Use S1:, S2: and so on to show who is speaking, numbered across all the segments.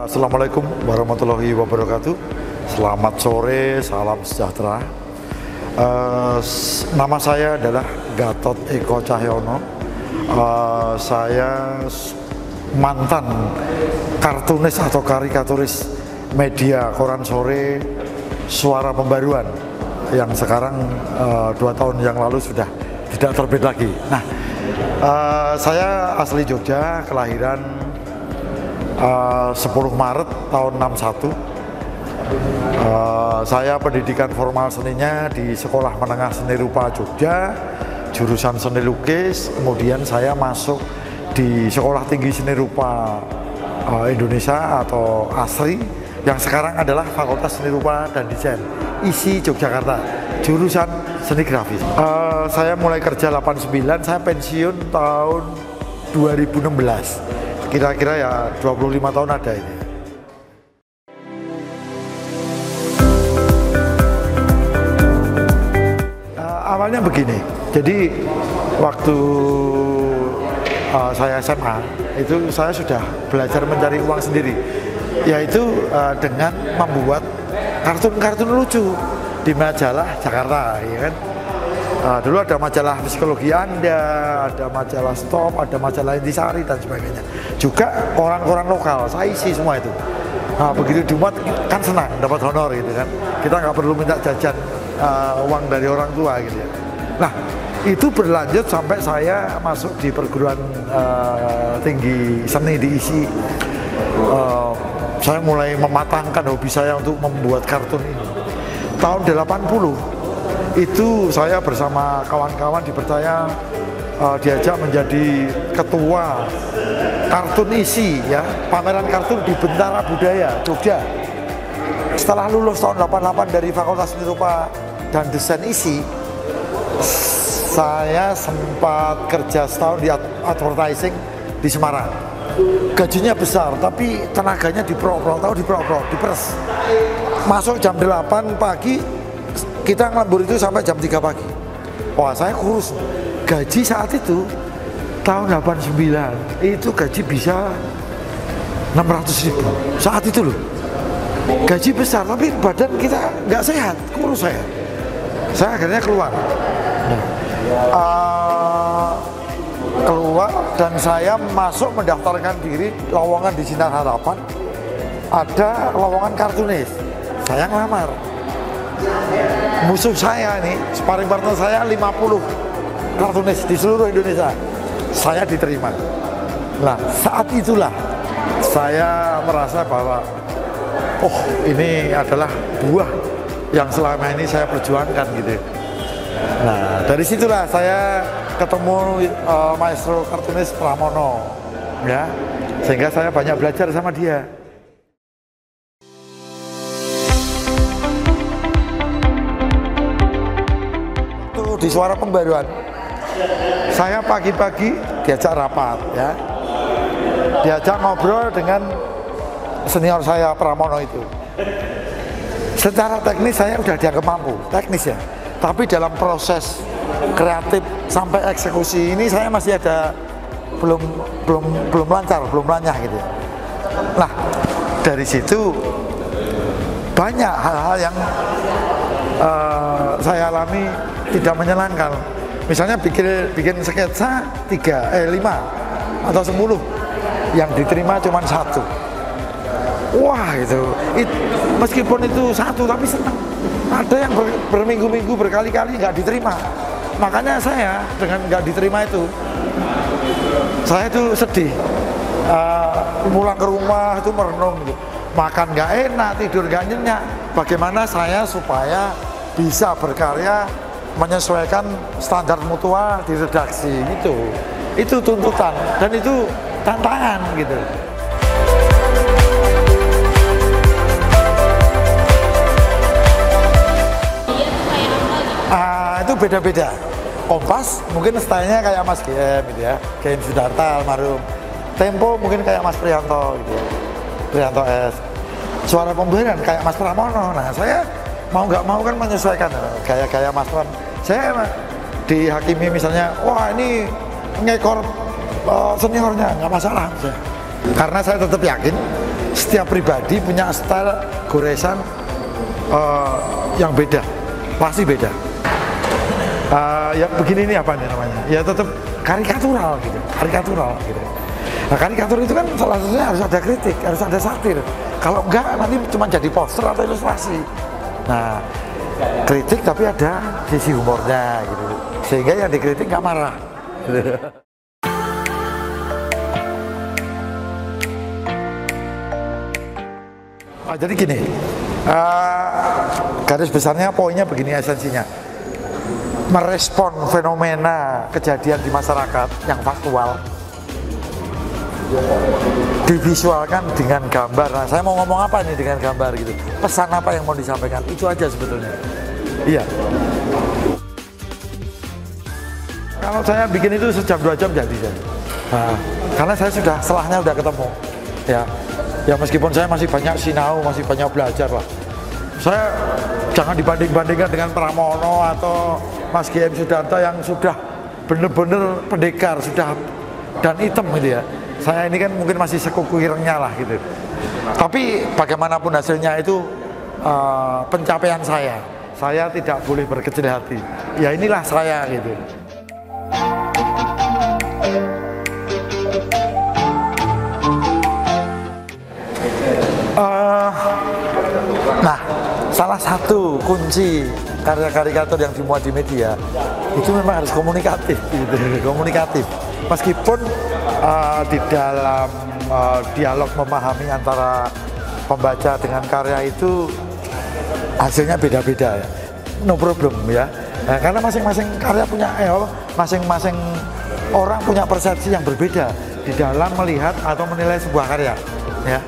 S1: Assalamualaikum warahmatullahi wabarakatuh. Selamat sore, salam sejahtera. Nama saya adalah Gatot Eko Cahyono. Saya mantan kartunis atau karikaturis media koran sore Suara Pembaruan yang sekarang 2 tahun yang lalu sudah tidak terbit lagi. Nah, saya asli Jogja, kelahiran 10 Maret tahun 61. Saya pendidikan formal seninya di Sekolah Menengah Seni Rupa Jogja, jurusan seni lukis. Kemudian saya masuk di Sekolah Tinggi Seni Rupa Indonesia atau ASRI, yang sekarang adalah Fakultas Seni Rupa dan Desain ISI Yogyakarta, jurusan seni grafis. Saya mulai kerja 89, saya pensiun tahun 2016. Kira-kira ya 25 tahun ada ini. Awalnya begini, jadi waktu saya SMA itu saya sudah belajar mencari uang sendiri, yaitu dengan membuat kartun-kartun lucu di majalah Jakarta, ya kan? Dulu ada majalah Psikologi Anda, ada majalah Stop, ada majalah Intisari dan sebagainya. Juga koran-koran lokal, saya isi semua itu. Nah, begitu dimuat kan senang, dapat honor gitu kan. Kita nggak perlu minta jajan uang dari orang tua gitu ya. Nah, itu berlanjut sampai saya masuk di perguruan tinggi seni di ISI. Saya mulai mematangkan hobi saya untuk membuat kartun ini. Tahun 80 itu saya bersama kawan-kawan dipercaya diajak menjadi ketua kartun ISI, ya, pameran kartun di Bentara Budaya Jogja. Setelah lulus tahun 88 dari Fakultas Seni Rupa dan Desain ISI, saya sempat kerja setahun di advertising di Semarang. Gajinya besar, tapi tenaganya diprok-prok, diperes. Masuk jam 8 pagi, kita ngelembur itu sampai jam 3 pagi. Wah, saya kurus. Gaji saat itu tahun 89 itu gaji bisa 600.000 saat itu loh. Gaji besar, tapi badan kita nggak sehat, kurus saya. Saya akhirnya keluar. Keluar dan saya masuk mendaftarkan diri lowongan di Sinar Harapan. Ada lowongan kartunis. Saya ngelamar. Musuh saya nih, sparring partner saya 50 kartunis di seluruh Indonesia. Saya diterima. Nah, saat itulah saya merasa bahwa oh, ini adalah buah yang selama ini saya perjuangkan gitu. Nah, dari situlah saya ketemu maestro kartunis Pramono, ya, sehingga saya banyak belajar sama dia. Di Suara Pembaruan, saya pagi-pagi diajak rapat, ya, diajak ngobrol dengan senior saya Pramono itu. Secara teknis saya udah dianggap mampu, teknis ya, tapi dalam proses kreatif sampai eksekusi ini saya masih ada belum lancar, belum lanyah gitu ya. Nah, dari situ banyak hal-hal yang saya alami tidak menyenangkan. Misalnya bikin sketsa 5 atau 10, yang diterima cuma 1. Wah, gitu. Meskipun itu 1 tapi senang. Ada yang berminggu-minggu berkali-kali nggak diterima. Makanya saya dengan nggak diterima itu, saya itu sedih. Pulang ke rumah itu merenung gitu. Makan nggak enak, tidur nggak nyenyak. Bagaimana saya supaya bisa berkarya menyesuaikan standar mutual di redaksi gitu. Itu tuntutan dan itu tantangan gitu. Itu beda-beda. Kompas mungkin stylenya kayak Mas GM gitu ya, GM Sudarta almarhum. Tempo mungkin kayak Mas Prianto gitu, Prianto S. Suara Pembaruan kayak Mas Pramono. Nah, saya mau nggak mau kan menyesuaikan gaya-gaya Mas Pram. Saya dihakimi misalnya, wah ini ngekor seniornya, nggak masalah. Karena saya tetap yakin setiap pribadi punya style goresan yang beda, pasti beda. Ya begini ini apa nih namanya? Ya tetap karikatural gitu, karikatural gitu. Nah, karikatur itu kan salah satunya harus ada kritik, harus ada satir. Kalau enggak nanti cuma jadi poster atau ilustrasi. Nah, kritik tapi ada sisi humornya gitu, sehingga yang dikritik nggak marah. Jadi gini, garis besarnya poinnya begini esensinya, merespon fenomena kejadian di masyarakat yang faktual divisualkan dengan gambar. Nah, saya mau ngomong apa nih dengan gambar gitu, pesan apa yang mau disampaikan, itu aja sebetulnya. Iya, kalau saya bikin itu sejam 2 jam jadi saya. Nah, karena saya sudah selahnya udah ketemu ya. Ya meskipun saya masih banyak sinau, masih banyak belajar lah. Saya jangan dibanding-bandingkan dengan Pramono atau Mas GM Sudarto yang sudah bener-bener pendekar, sudah dan hitam gitu ya. Saya ini kan mungkin masih sekuku irengnya lah gitu. Tapi bagaimanapun hasilnya itu pencapaian saya. Saya tidak boleh berkecil hati. Ya inilah saya gitu. Nah, salah satu kunci karya karikatur yang dimuat di media itu memang harus komunikatif, gitu. Komunikatif. Meskipun di dalam dialog memahami antara pembaca dengan karya itu hasilnya beda-beda ya, no problem ya. Nah, karena masing-masing karya punya, masing-masing orang punya persepsi yang berbeda di dalam melihat atau menilai sebuah karya, ya.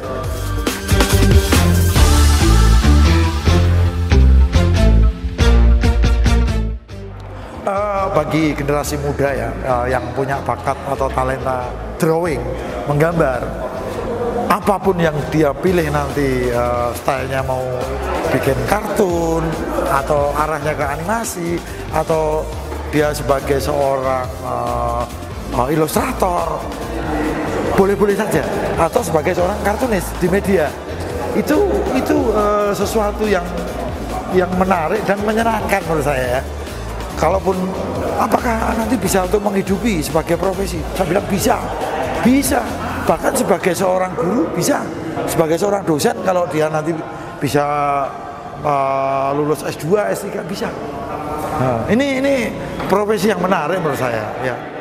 S1: Bagi generasi muda ya, yang punya bakat atau talenta drawing, menggambar, apapun yang dia pilih nanti, stylenya mau bikin kartun atau arahnya ke animasi atau dia sebagai seorang ilustrator, boleh-boleh saja, atau sebagai seorang kartunis di media, itu sesuatu yang menarik dan menyenangkan menurut saya ya. Kalaupun apakah nanti bisa untuk menghidupi sebagai profesi, saya bilang bisa, bahkan sebagai seorang guru bisa, sebagai seorang dosen kalau dia nanti bisa lulus S2, S3 bisa. Nah, ini profesi yang menarik menurut saya ya.